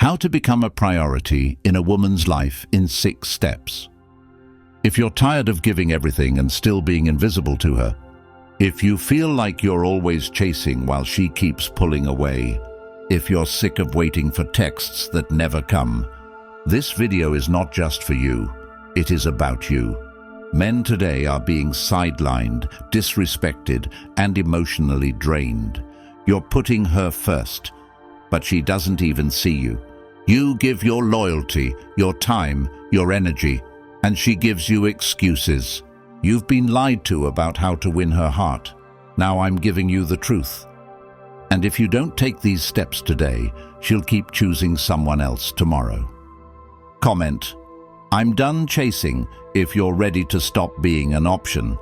How to become a priority in a woman's life in 6 steps. If you're tired of giving everything and still being invisible to her, if you feel like you're always chasing while she keeps pulling away, if you're sick of waiting for texts that never come, this video is not just for you, it is about you. Men today are being sidelined, disrespected, and emotionally drained. You're putting her first, but she doesn't even see you. You give your loyalty, your time, your energy, and she gives you excuses. You've been lied to about how to win her heart. Now I'm giving you the truth. And if you don't take these steps today, she'll keep choosing someone else tomorrow. Comment, "I'm done chasing," if you're ready to stop being an option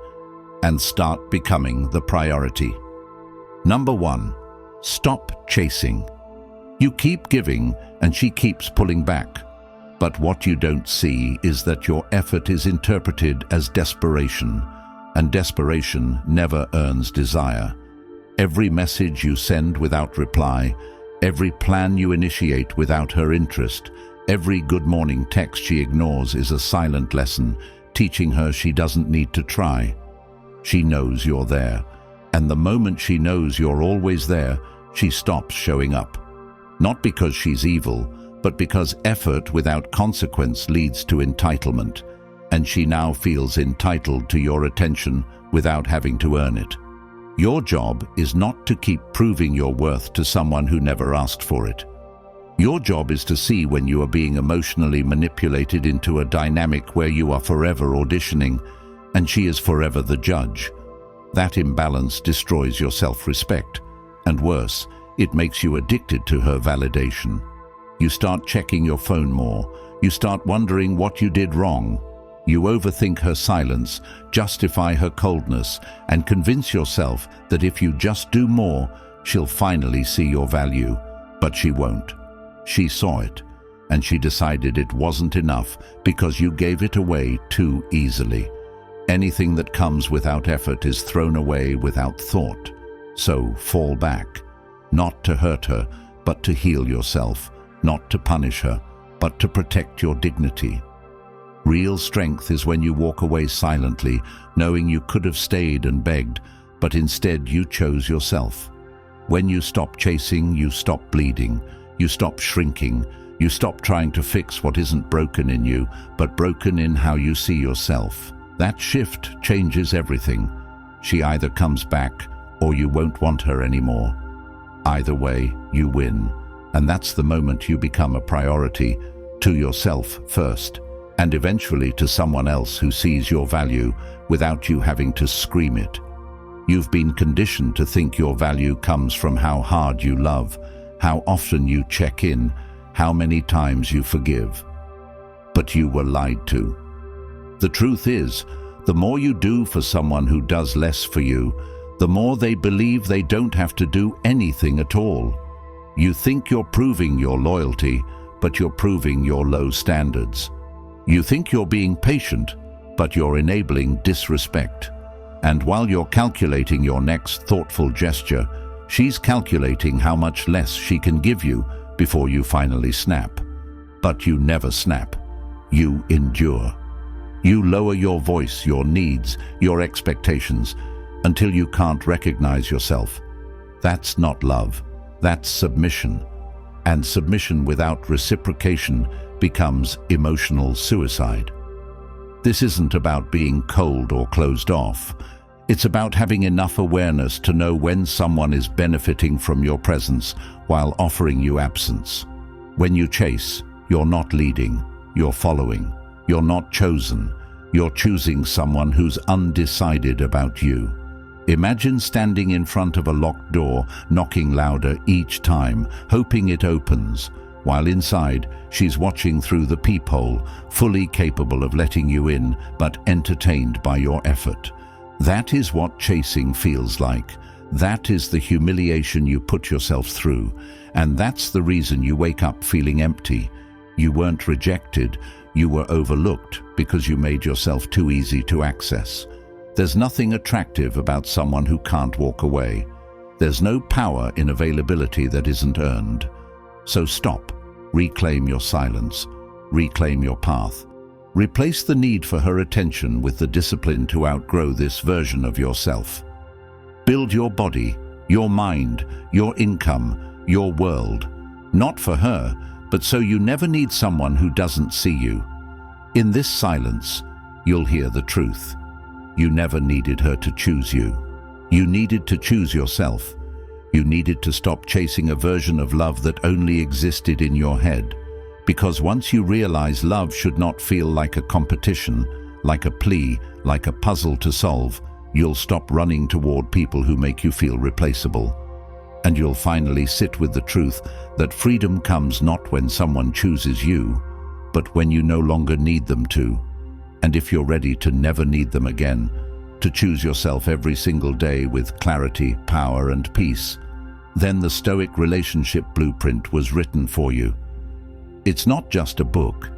and start becoming the priority. Number 1, stop chasing. You keep giving and she keeps pulling back. But what you don't see is that your effort is interpreted as desperation, and desperation never earns desire. Every message you send without reply, every plan you initiate without her interest, every good morning text she ignores is a silent lesson, teaching her she doesn't need to try. She knows you're there, and the moment she knows you're always there, she stops showing up. Not because she's evil, but because effort without consequence leads to entitlement, and she now feels entitled to your attention without having to earn it. Your job is not to keep proving your worth to someone who never asked for it. Your job is to see when you are being emotionally manipulated into a dynamic where you are forever auditioning, and she is forever the judge. That imbalance destroys your self-respect, and worse, it makes you addicted to her validation. You start checking your phone more. You start wondering what you did wrong. You overthink her silence, justify her coldness, and convince yourself that if you just do more, she'll finally see your value. But she won't. She saw it, and she decided it wasn't enough because you gave it away too easily. Anything that comes without effort is thrown away without thought. So fall back. Not to hurt her, but to heal yourself. Not to punish her, but to protect your dignity. Real strength is when you walk away silently, knowing you could have stayed and begged, but instead you chose yourself. When you stop chasing, you stop bleeding, you stop shrinking, you stop trying to fix what isn't broken in you, but broken in how you see yourself. That shift changes everything. She either comes back, or you won't want her anymore. Either way, you win. And that's the moment you become a priority to yourself first, and eventually to someone else who sees your value without you having to scream it. You've been conditioned to think your value comes from how hard you love, how often you check in, how many times you forgive. But you were lied to. The truth is, the more you do for someone who does less for you, the more they believe they don't have to do anything at all. You think you're proving your loyalty, but you're proving your low standards. You think you're being patient, but you're enabling disrespect. And while you're calculating your next thoughtful gesture, she's calculating how much less she can give you before you finally snap. But you never snap. You endure. You lower your voice, your needs, your expectations, until you can't recognize yourself. That's not love. That's submission. And submission without reciprocation becomes emotional suicide. This isn't about being cold or closed off. It's about having enough awareness to know when someone is benefiting from your presence while offering you absence. When you chase, you're not leading, you're following. You're not chosen. You're choosing someone who's undecided about you. Imagine standing in front of a locked door, knocking louder each time, hoping it opens, while inside she's watching through the peephole, fully capable of letting you in, but entertained by your effort. That is what chasing feels like. That is the humiliation you put yourself through, and that's the reason you wake up feeling empty. You weren't rejected, you were overlooked because you made yourself too easy to access. There's nothing attractive about someone who can't walk away. There's no power in availability that isn't earned. So stop. Reclaim your silence. Reclaim your path. Replace the need for her attention with the discipline to outgrow this version of yourself. Build your body, your mind, your income, your world, not for her, but so you never need someone who doesn't see you. In this silence, you'll hear the truth. You never needed her to choose you. You needed to choose yourself. You needed to stop chasing a version of love that only existed in your head. Because once you realize love should not feel like a competition, like a plea, like a puzzle to solve, you'll stop running toward people who make you feel replaceable. And you'll finally sit with the truth that freedom comes not when someone chooses you, but when you no longer need them to. And if you're ready to never need them again, to choose yourself every single day with clarity, power, and peace, then the Stoic relationship blueprint was written for you. It's not just a book,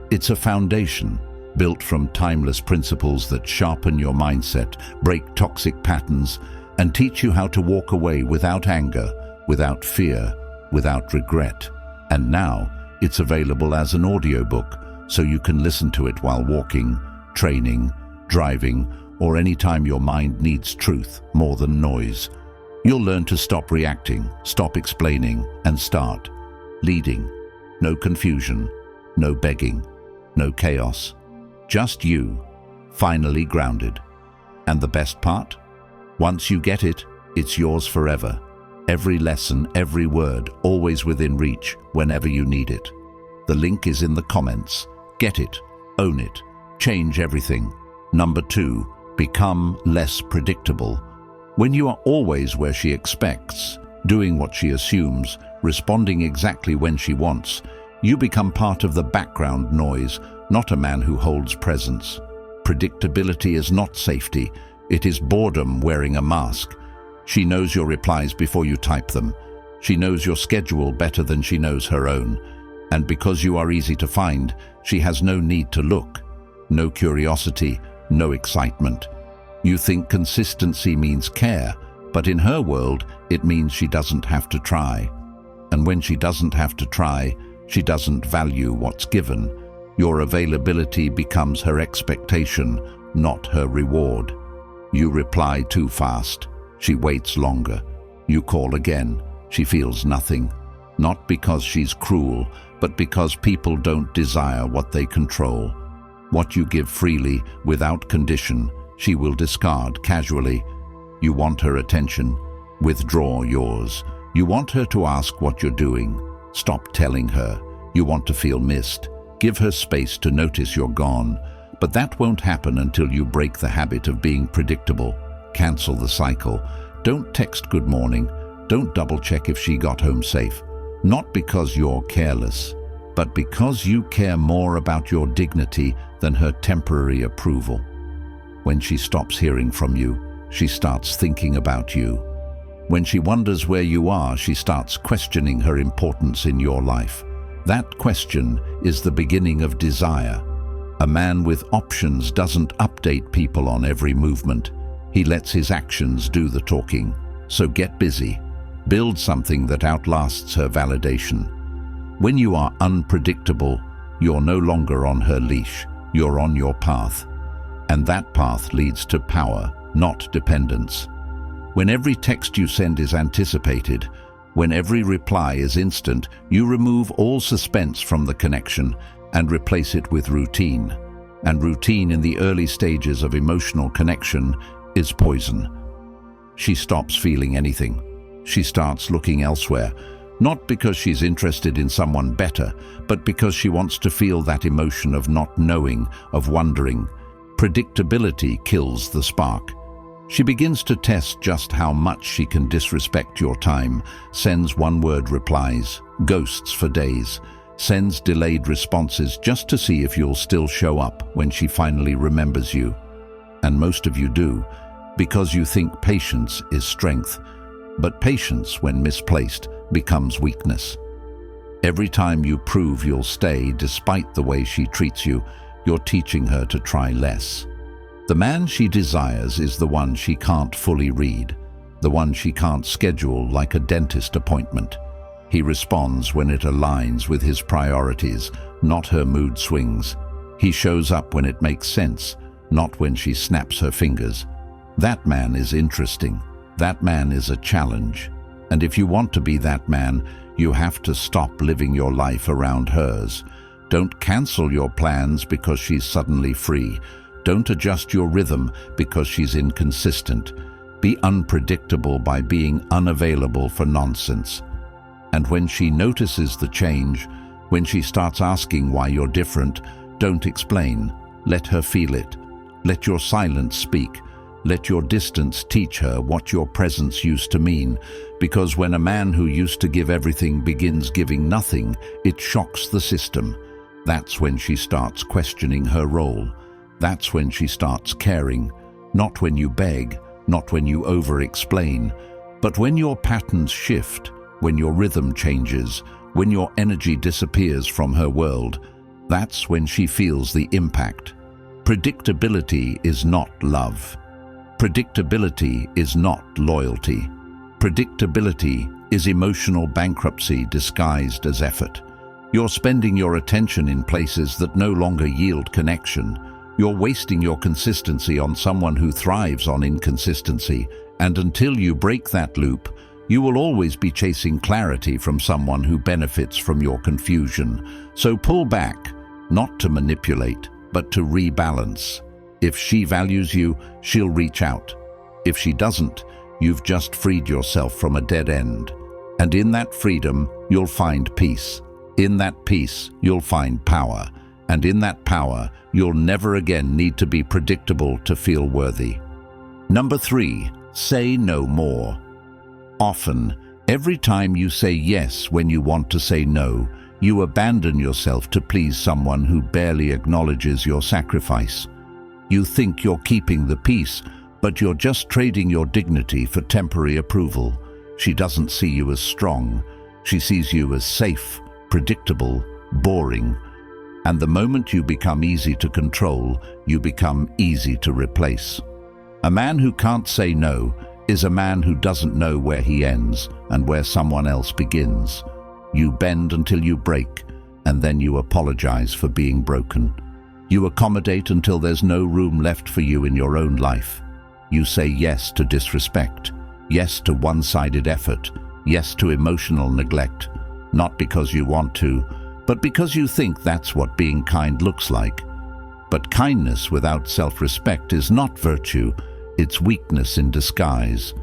it's a foundation built from timeless principles that sharpen your mindset, break toxic patterns, and teach you how to walk away without anger, without fear, without regret. And now, it's available as an audiobook, so you can listen to it while walking, training, driving, or anytime your mind needs truth more than noise. You'll learn to stop reacting, stop explaining, and start leading. No confusion, no begging, no chaos. Just you, finally grounded. And the best part? Once you get it, it's yours forever. Every lesson, every word, always within reach, whenever you need it. The link is in the comments. Get it, own it, change everything. Number 2, become less predictable. When you are always where she expects, doing what she assumes, responding exactly when she wants, you become part of the background noise, not a man who holds presence. Predictability is not safety. It is boredom wearing a mask. She knows your replies before you type them. She knows your schedule better than she knows her own. And because you are easy to find, she has no need to look. No curiosity, no excitement. You think consistency means care, but in her world, it means she doesn't have to try. And when she doesn't have to try, she doesn't value what's given. Your availability becomes her expectation, not her reward. You reply too fast. She waits longer. You call again. She feels nothing. Not because she's cruel, but because people don't desire what they control. What you give freely, without condition, she will discard casually. You want her attention. Withdraw yours. You want her to ask what you're doing. Stop telling her. You want to feel missed. Give her space to notice you're gone. But that won't happen until you break the habit of being predictable. Cancel the cycle. Don't text good morning. Don't double-check if she got home safe. Not because you're careless, but because you care more about your dignity than her temporary approval. When she stops hearing from you, she starts thinking about you. When she wonders where you are, she starts questioning her importance in your life. That question is the beginning of desire. A man with options doesn't update people on every movement. He lets his actions do the talking. So get busy. Build something that outlasts her validation. When you are unpredictable, you're no longer on her leash. You're on your path. And that path leads to power, not dependence. When every text you send is anticipated, when every reply is instant, you remove all suspense from the connection and replace it with routine. And routine in the early stages of emotional connection is poison. She stops feeling anything. She starts looking elsewhere, not because she's interested in someone better, but because she wants to feel that emotion of not knowing, of wondering. Predictability kills the spark. She begins to test just how much she can disrespect your time, sends one-word replies, ghosts for days, sends delayed responses just to see if you'll still show up when she finally remembers you. And most of you do, because you think patience is strength. But patience, when misplaced, becomes weakness. Every time you prove you'll stay despite the way she treats you, you're teaching her to try less. The man she desires is the one she can't fully read, the one she can't schedule like a dentist appointment. He responds when it aligns with his priorities, not her mood swings. He shows up when it makes sense, not when she snaps her fingers. That man is interesting. That man is a challenge. And if you want to be that man, you have to stop living your life around hers. Don't cancel your plans because she's suddenly free. Don't adjust your rhythm because she's inconsistent. Be unpredictable by being unavailable for nonsense. And when she notices the change, when she starts asking why you're different, don't explain. Let her feel it. Let your silence speak. Let your distance teach her what your presence used to mean. Because when a man who used to give everything begins giving nothing, it shocks the system. That's when she starts questioning her role. That's when she starts caring. Not when you beg, not when you over-explain, but when your patterns shift, when your rhythm changes, when your energy disappears from her world. That's when she feels the impact. Predictability is not love. Predictability is not loyalty. Predictability is emotional bankruptcy disguised as effort. You're spending your attention in places that no longer yield connection. You're wasting your consistency on someone who thrives on inconsistency, and until you break that loop, you will always be chasing clarity from someone who benefits from your confusion. So pull back, not to manipulate, but to rebalance. If she values you, she'll reach out. If she doesn't, you've just freed yourself from a dead end. And in that freedom, you'll find peace. In that peace, you'll find power. And in that power, you'll never again need to be predictable to feel worthy. Number 3, say no more. Often, every time you say yes when you want to say no, you abandon yourself to please someone who barely acknowledges your sacrifice. You think you're keeping the peace, but you're just trading your dignity for temporary approval. She doesn't see you as strong. She sees you as safe, predictable, boring. And the moment you become easy to control, you become easy to replace. A man who can't say no is a man who doesn't know where he ends and where someone else begins. You bend until you break, and then you apologize for being broken. You accommodate until there's no room left for you in your own life. You say yes to disrespect, yes to one-sided effort, yes to emotional neglect, not because you want to, but because you think that's what being kind looks like. But kindness without self-respect is not virtue, it's weakness in disguise.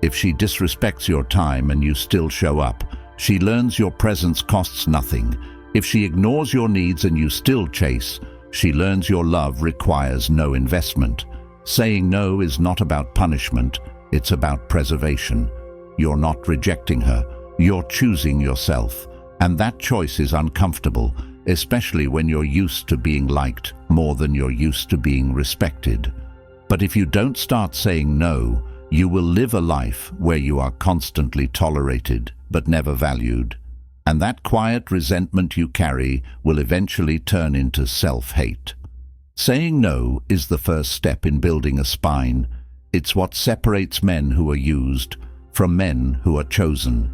If she disrespects your time and you still show up, she learns your presence costs nothing. If she ignores your needs and you still chase, she learns your love requires no investment. Saying no is not about punishment, it's about preservation. You're not rejecting her, you're choosing yourself. And that choice is uncomfortable, especially when you're used to being liked more than you're used to being respected. But if you don't start saying no, you will live a life where you are constantly tolerated but never valued. And that quiet resentment you carry will eventually turn into self-hate. Saying no is the first step in building a spine. It's what separates men who are used from men who are chosen.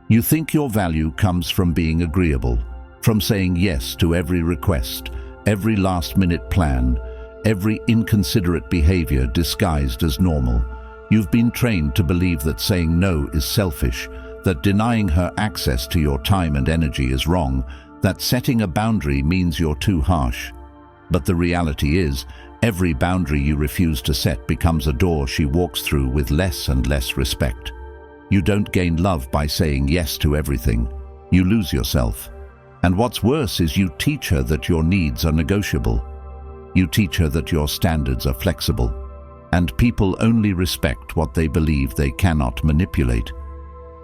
You think your value comes from being agreeable, from saying yes to every request, every last-minute plan, every inconsiderate behavior disguised as normal. You've been trained to believe that saying no is selfish, that denying her access to your time and energy is wrong, that setting a boundary means you're too harsh. But the reality is, every boundary you refuse to set becomes a door she walks through with less and less respect. You don't gain love by saying yes to everything. You lose yourself. And what's worse is you teach her that your needs are negotiable. You teach her that your standards are flexible. And people only respect what they believe they cannot manipulate.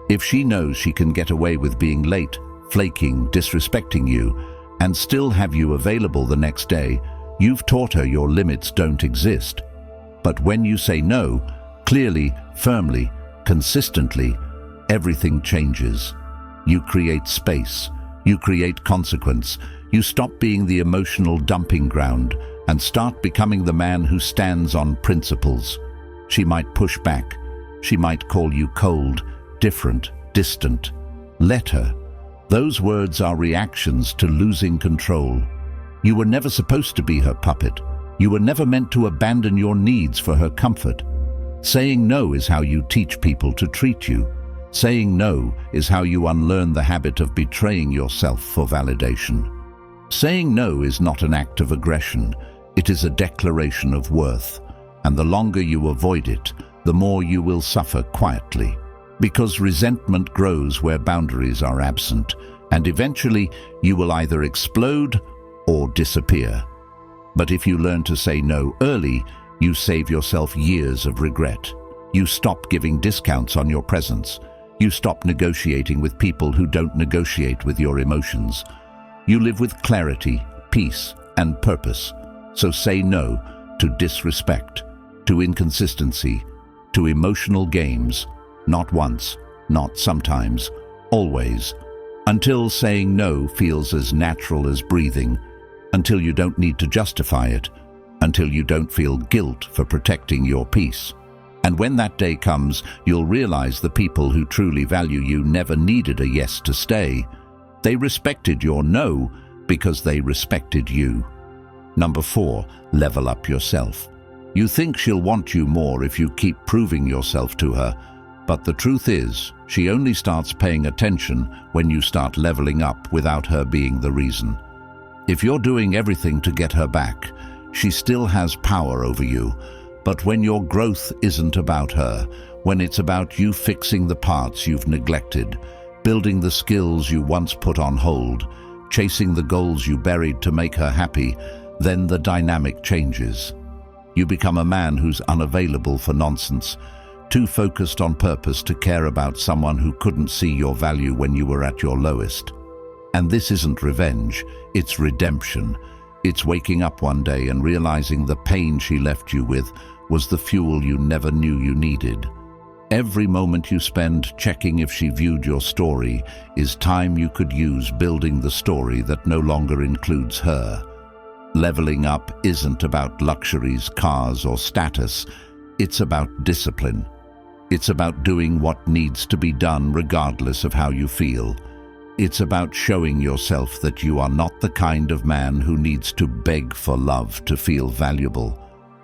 If she knows she can get away with being late, flaking, disrespecting you, and still have you available the next day, you've taught her your limits don't exist. But when you say no, clearly, firmly, consistently, everything changes. You create space. You create consequence. You stop being the emotional dumping ground and start becoming the man who stands on principles. She might push back. She might call you cold, different, distant. Let her. Those words are reactions to losing control. You were never supposed to be her puppet. You were never meant to abandon your needs for her comfort. Saying no is how you teach people to treat you. Saying no is how you unlearn the habit of betraying yourself for validation. Saying no is not an act of aggression. It is a declaration of worth. And the longer you avoid it, the more you will suffer quietly. Because resentment grows where boundaries are absent, and eventually you will either explode or disappear. But if you learn to say no early, you save yourself years of regret. You stop giving discounts on your presence. You stop negotiating with people who don't negotiate with your emotions. You live with clarity, peace, and purpose. So say no to disrespect, to inconsistency, to emotional games, not once, not sometimes, always, until saying no feels as natural as breathing, until you don't need to justify it, until you don't feel guilt for protecting your peace. And when that day comes, you'll realize the people who truly value you never needed a yes to stay. They respected your no because they respected you. Number 4, level up yourself. You think she'll want you more if you keep proving yourself to her, but the truth is, she only starts paying attention when you start leveling up without her being the reason. If you're doing everything to get her back, she still has power over you. But when your growth isn't about her, when it's about you fixing the parts you've neglected, building the skills you once put on hold, chasing the goals you buried to make her happy, then the dynamic changes. You become a man who's unavailable for nonsense, too focused on purpose to care about someone who couldn't see your value when you were at your lowest. And this isn't revenge, it's redemption. It's waking up one day and realizing the pain she left you with was the fuel you never knew you needed. Every moment you spend checking if she viewed your story is time you could use building the story that no longer includes her. Leveling up isn't about luxuries, cars, or status. It's about discipline. It's about doing what needs to be done regardless of how you feel. It's about showing yourself that you are not the kind of man who needs to beg for love to feel valuable.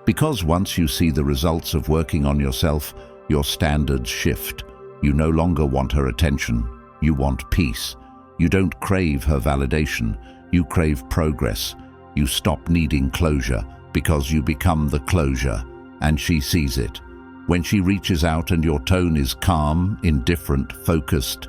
Because once you see the results of working on yourself, your standards shift. You no longer want her attention. You want peace. You don't crave her validation. You crave progress. You stop needing closure because you become the closure, and she sees it. When she reaches out and your tone is calm, indifferent, focused,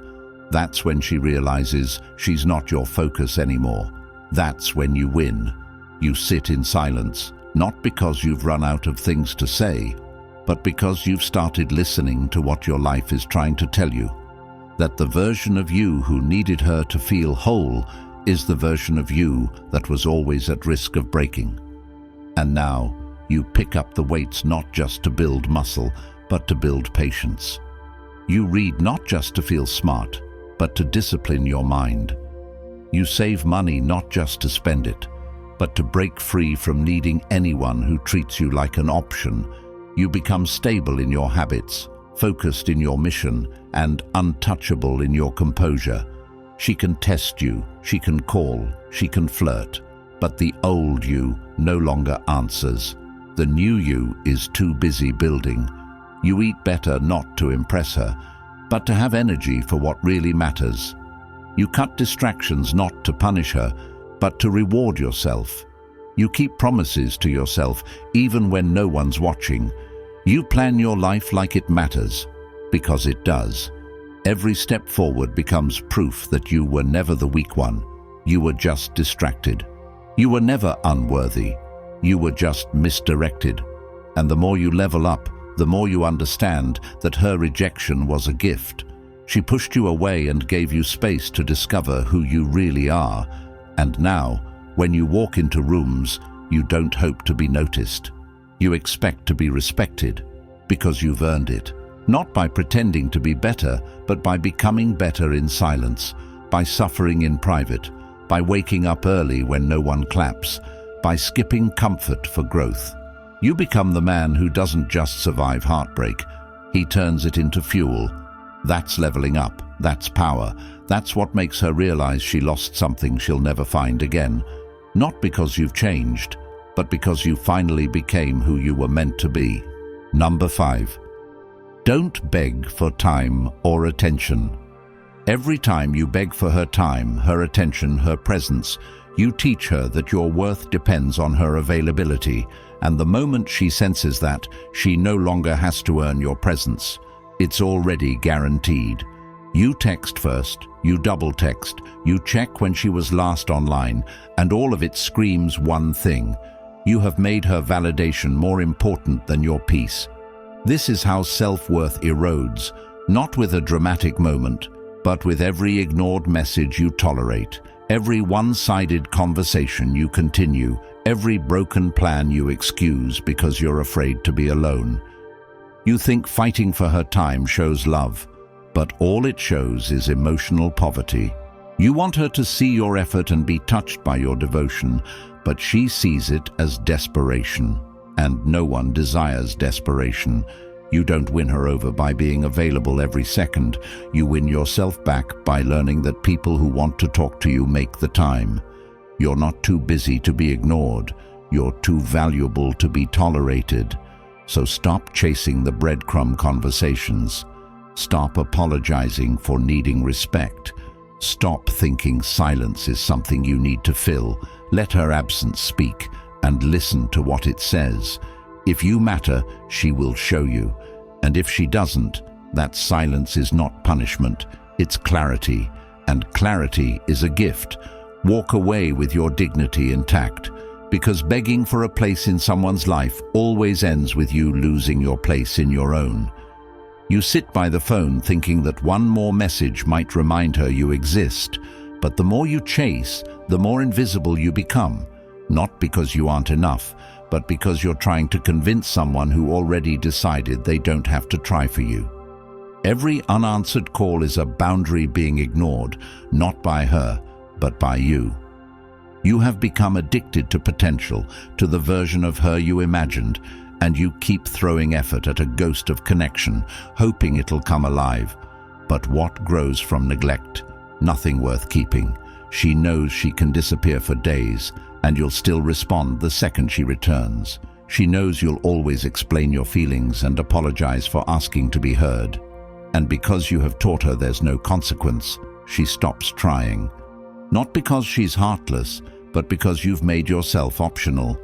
that's when she realizes she's not your focus anymore. That's when you win. You sit in silence, not because you've run out of things to say, but because you've started listening to what your life is trying to tell you. That the version of you who needed her to feel whole is the version of you that was always at risk of breaking. And now, you pick up the weights not just to build muscle, but to build patience. You read not just to feel smart, but to discipline your mind. You save money not just to spend it, but to break free from needing anyone who treats you like an option. You become stable in your habits, focused in your mission, and untouchable in your composure. She can test you, she can call, she can flirt, but the old you no longer answers. The new you is too busy building. You eat better not to impress her, but to have energy for what really matters. You cut distractions not to punish her, but to reward yourself. You keep promises to yourself even when no one's watching. You plan your life like it matters, because it does. Every step forward becomes proof that you were never the weak one. You were just distracted. You were never unworthy. You were just misdirected. And the more you level up, the more you understand that her rejection was a gift. She pushed you away and gave you space to discover who you really are. And now, when you walk into rooms, you don't hope to be noticed. You expect to be respected, because you've earned it. Not by pretending to be better, but by becoming better in silence, by suffering in private, by waking up early when no one claps, by skipping comfort for growth. You become the man who doesn't just survive heartbreak, he turns it into fuel. That's leveling up. That's power. That's what makes her realize she lost something she'll never find again. Not because you've changed, but because you finally became who you were meant to be. Number 5. Don't beg for time or attention. Every time you beg for her time, her attention, her presence, you teach her that your worth depends on her availability, and the moment she senses that, she no longer has to earn your presence. It's already guaranteed. You text first, you double text, you check when she was last online, and all of it screams one thing. You have made her validation more important than your peace. This is how self-worth erodes, not with a dramatic moment, but with every ignored message you tolerate, every one-sided conversation you continue, every broken plan you excuse because you're afraid to be alone. You think fighting for her time shows love, but all it shows is emotional poverty. You want her to see your effort and be touched by your devotion, but she sees it as desperation, and no one desires desperation. You don't win her over by being available every second. You win yourself back by learning that people who want to talk to you make the time. You're not too busy to be ignored. You're too valuable to be tolerated. So stop chasing the breadcrumb conversations. Stop apologizing for needing respect. Stop thinking silence is something you need to fill. Let her absence speak and listen to what it says. If you matter, she will show you. And if she doesn't, that silence is not punishment, it's clarity. And clarity is a gift. Walk away with your dignity intact, because begging for a place in someone's life always ends with you losing your place in your own. You sit by the phone thinking that one more message might remind her you exist, but the more you chase, the more invisible you become, not because you aren't enough, but because you're trying to convince someone who already decided they don't have to try for you. Every unanswered call is a boundary being ignored, not by her, but by you. You have become addicted to potential, to the version of her you imagined, and you keep throwing effort at a ghost of connection, hoping it'll come alive. But what grows from neglect? Nothing worth keeping. She knows she can disappear for days, and you'll still respond the second she returns. She knows you'll always explain your feelings and apologize for asking to be heard. And because you have taught her there's no consequence, she stops trying. Not because she's heartless, but because you've made yourself optional.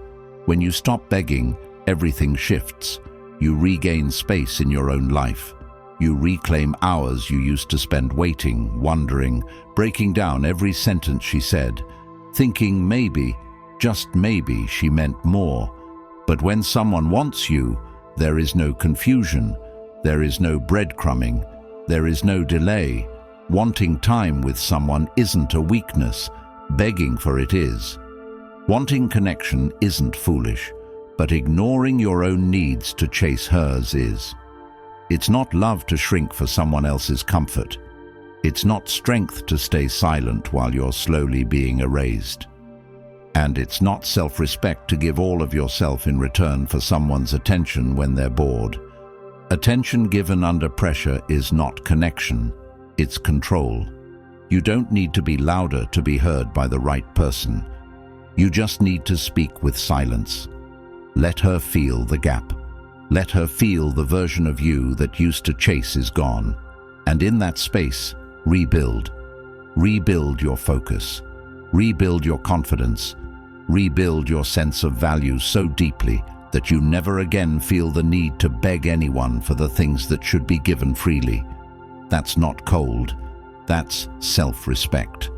When you stop begging, everything shifts. You regain space in your own life. You reclaim hours you used to spend waiting, wondering, breaking down every sentence she said, thinking maybe, just maybe, she meant more. But when someone wants you, there is no confusion, there is no breadcrumbing, there is no delay. Wanting time with someone isn't a weakness, begging for it is. Wanting connection isn't foolish, but ignoring your own needs to chase hers is. It's not love to shrink for someone else's comfort. It's not strength to stay silent while you're slowly being erased. And it's not self-respect to give all of yourself in return for someone's attention when they're bored. Attention given under pressure is not connection, it's control. You don't need to be louder to be heard by the right person. You just need to speak with silence. Let her feel the gap. Let her feel the version of you that used to chase is gone. And in that space, rebuild. Rebuild your focus. Rebuild your confidence. Rebuild your sense of value so deeply that you never again feel the need to beg anyone for the things that should be given freely. That's not cold. That's self-respect.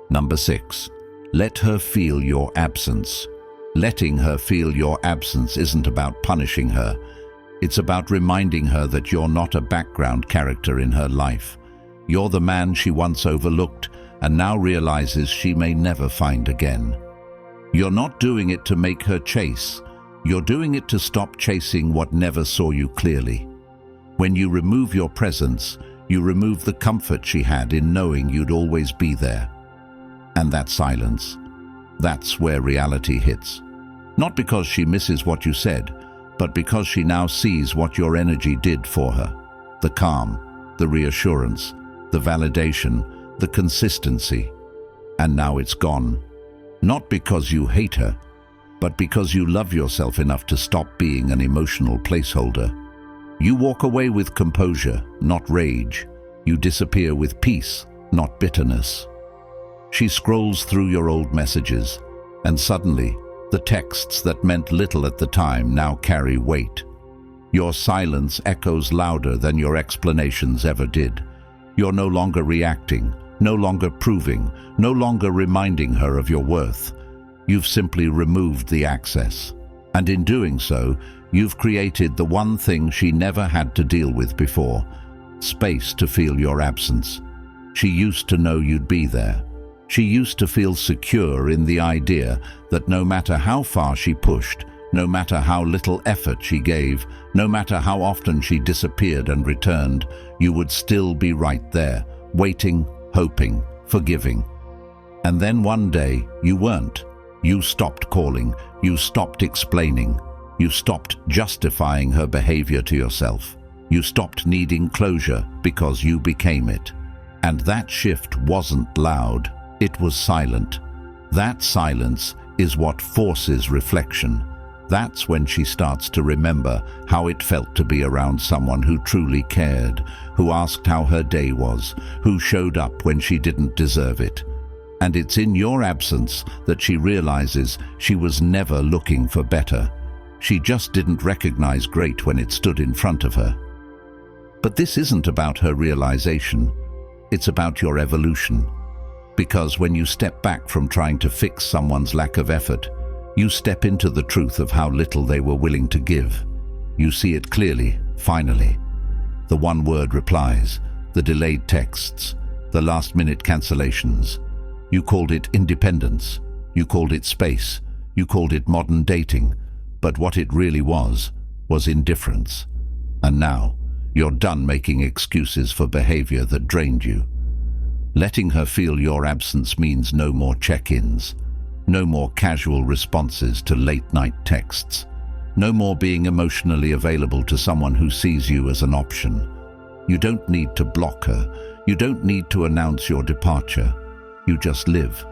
Number 6. Let her feel your absence. Letting her feel your absence isn't about punishing her. It's about reminding her that you're not a background character in her life. You're the man she once overlooked and now realizes she may never find again. You're not doing it to make her chase. You're doing it to stop chasing what never saw you clearly. When you remove your presence, you remove the comfort she had in knowing you'd always be there. And that silence, that's where reality hits. Not because she misses what you said, but because she now sees what your energy did for her. The calm, the reassurance, the validation, the consistency. And now it's gone. Not because you hate her, but because you love yourself enough to stop being an emotional placeholder. You walk away with composure, not rage. You disappear with peace, not bitterness. She scrolls through your old messages, and suddenly, the texts that meant little at the time now carry weight. Your silence echoes louder than your explanations ever did. You're no longer reacting, no longer proving, no longer reminding her of your worth. You've simply removed the access. And in doing so, you've created the one thing she never had to deal with before: space to feel your absence. She used to know you'd be there. She used to feel secure in the idea that no matter how far she pushed, no matter how little effort she gave, no matter how often she disappeared and returned, you would still be right there, waiting, hoping, forgiving. And then one day, you weren't. You stopped calling, you stopped explaining, you stopped justifying her behavior to yourself. You stopped needing closure because you became it. And that shift wasn't loud, it was silent. That silence is what forces reflection. That's when she starts to remember how it felt to be around someone who truly cared, who asked how her day was, who showed up when she didn't deserve it. And it's in your absence that she realizes she was never looking for better. She just didn't recognize great when it stood in front of her. But this isn't about her realization. It's about your evolution. Because when you step back from trying to fix someone's lack of effort, you step into the truth of how little they were willing to give. You see it clearly, finally. The one-word replies, the delayed texts, the last-minute cancellations. You called it independence. You called it space. You called it modern dating. But what it really was indifference. And now, you're done making excuses for behavior that drained you. Letting her feel your absence means no more check-ins. No more casual responses to late-night texts. No more being emotionally available to someone who sees you as an option. You don't need to block her. You don't need to announce your departure. You just live.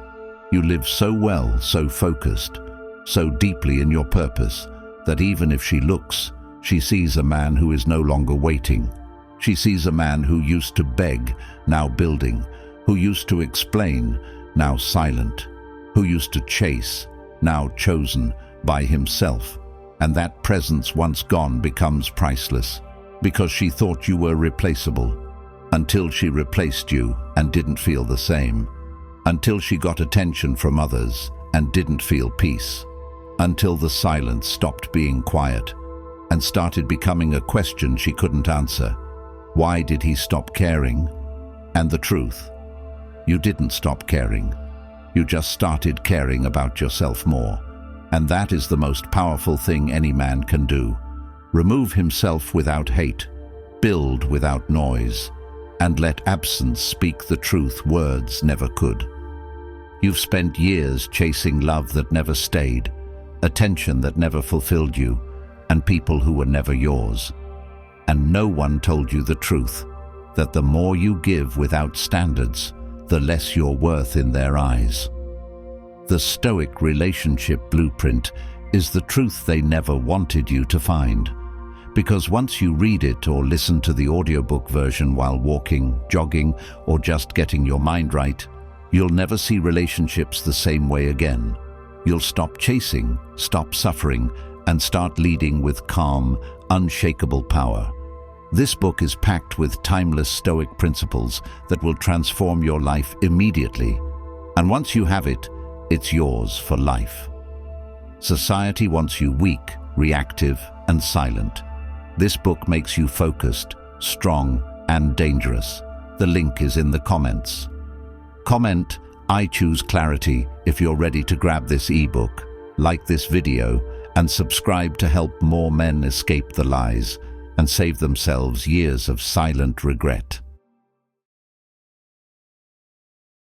You live so well, so focused, so deeply in your purpose, that even if she looks, she sees a man who is no longer waiting. She sees a man who used to beg, now building, who used to explain, now silent, who used to chase, now chosen by himself. And that presence once gone becomes priceless, because she thought you were replaceable, until she replaced you and didn't feel the same, until she got attention from others and didn't feel peace, until the silence stopped being quiet and started becoming a question she couldn't answer. Why did he stop caring? And the truth, you didn't stop caring. You just started caring about yourself more. And that is the most powerful thing any man can do. Remove himself without hate, build without noise, and let absence speak the truth words never could. You've spent years chasing love that never stayed, attention that never fulfilled you, and people who were never yours. And no one told you the truth, that the more you give without standards, the less you're worth in their eyes. The Stoic relationship blueprint is the truth they never wanted you to find. Because once you read it or listen to the audiobook version while walking, jogging, or just getting your mind right, you'll never see relationships the same way again. You'll stop chasing, stop suffering, and start leading with calm, unshakable power. This book is packed with timeless Stoic principles that will transform your life immediately. And once you have it, it's yours for life. Society wants you weak, reactive, and silent. This book makes you focused, strong, and dangerous. The link is in the comments. Comment, "I choose clarity" if you're ready to grab this ebook. Like this video, and subscribe to help more men escape the lies and save themselves years of silent regret.